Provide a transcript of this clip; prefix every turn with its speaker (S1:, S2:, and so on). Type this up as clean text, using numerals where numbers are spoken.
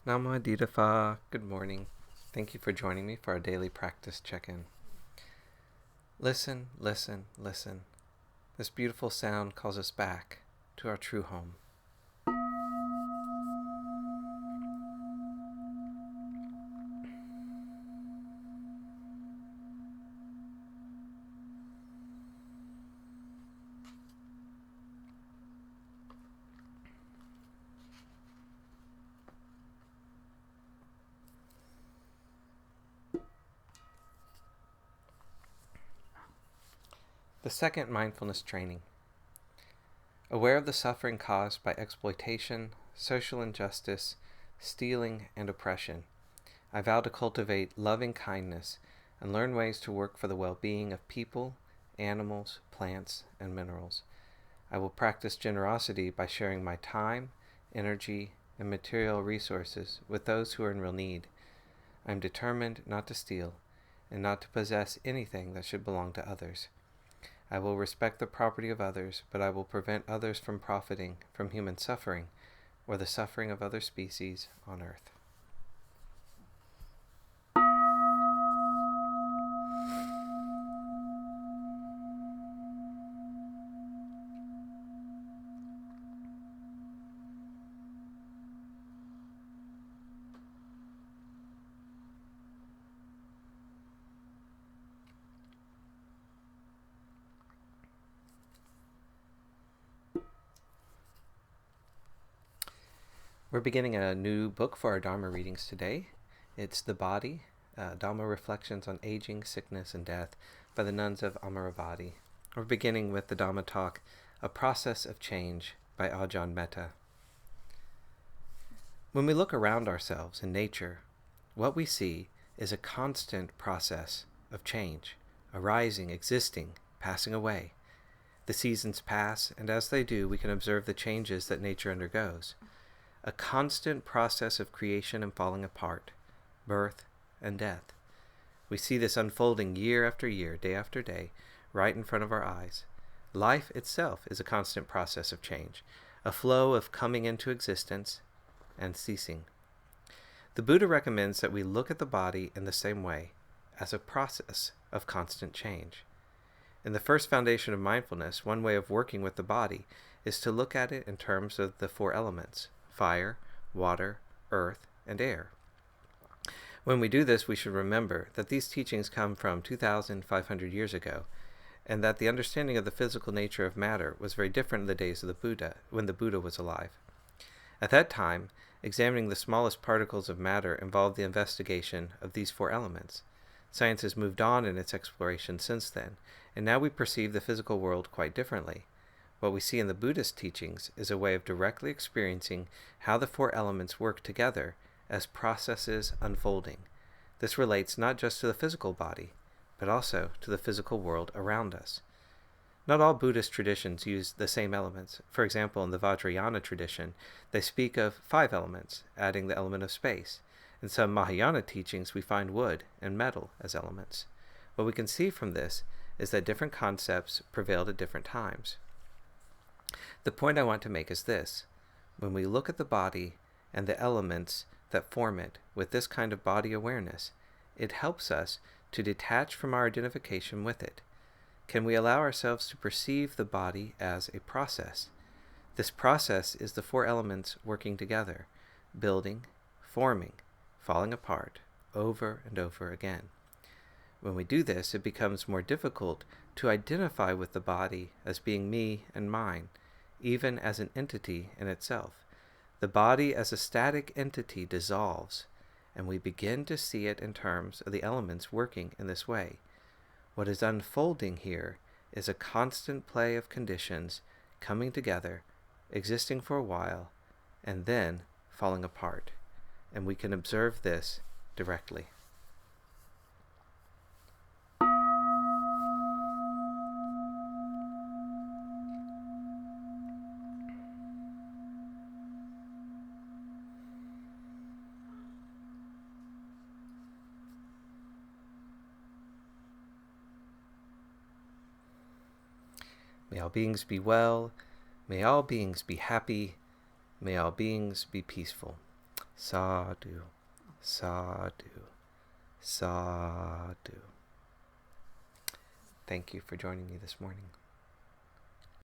S1: Nammo Phat. Good morning. Thank you for joining me for our daily practice check-in. Listen, listen, listen. This beautiful sound calls us back to our true home. The second mindfulness training. Aware of the suffering caused by exploitation, social injustice, stealing, and oppression, I vow to cultivate loving kindness and learn ways to work for the well-being of people, animals, plants, and minerals. I will practice generosity by sharing my time, energy, and material resources with those who are in real need. I am determined not to steal and not to possess anything that should belong to others. I will respect the property of others, but I will prevent others from profiting from human suffering or the suffering of other species on earth. We're beginning a new book for our Dharma readings today. It's The Body, Dhamma Reflections on Aging, Sickness, and Death by the nuns of Amaravati. We're beginning with the Dhamma talk, A Process of Change by Ajahn Metta. When we look around ourselves in nature, what we see is a constant process of change, arising, existing, passing away. The seasons pass, and as they do, we can observe the changes that nature undergoes. A constant process of creation and falling apart, birth and death. We see this unfolding year after year, day after day, right in front of our eyes. Life itself is a constant process of change, a flow of coming into existence and ceasing. The Buddha recommends that we look at the body in the same way, as a process of constant change. In the first foundation of mindfulness, one way of working with the body is to look at it in terms of the four elements: fire, water, earth, and air. When we do this, we should remember that these teachings come from 2,500 years ago, and that the understanding of the physical nature of matter was very different in the days of the Buddha, when the Buddha was alive. At that time, examining the smallest particles of matter involved the investigation of these four elements. Science has moved on in its exploration since then, and now we perceive the physical world quite differently. What we see in the Buddhist teachings is a way of directly experiencing how the four elements work together as processes unfolding. This relates not just to the physical body, but also to the physical world around us. Not all Buddhist traditions use the same elements. For example, in the Vajrayana tradition, they speak of 5 elements, adding the element of space. In some Mahayana teachings, we find wood and metal as elements. What we can see from this is that different concepts prevailed at different times. The point I want to make is this: when we look at the body and the elements that form it with this kind of body awareness, it helps us to detach from our identification with it. Can we allow ourselves to perceive the body as a process? This process is the four elements working together, building, forming, falling apart, over and over again. When we do this, it becomes more difficult to identify with the body as being me and mine, even as an entity in itself. The body as a static entity dissolves, and we begin to see it in terms of the elements working in this way. What is unfolding here is a constant play of conditions coming together, existing for a while, and then falling apart. And we can observe this directly. May all beings be well. May all beings be happy. May all beings be peaceful. Sadhu, sadhu, sadhu. Thank you for joining me this morning.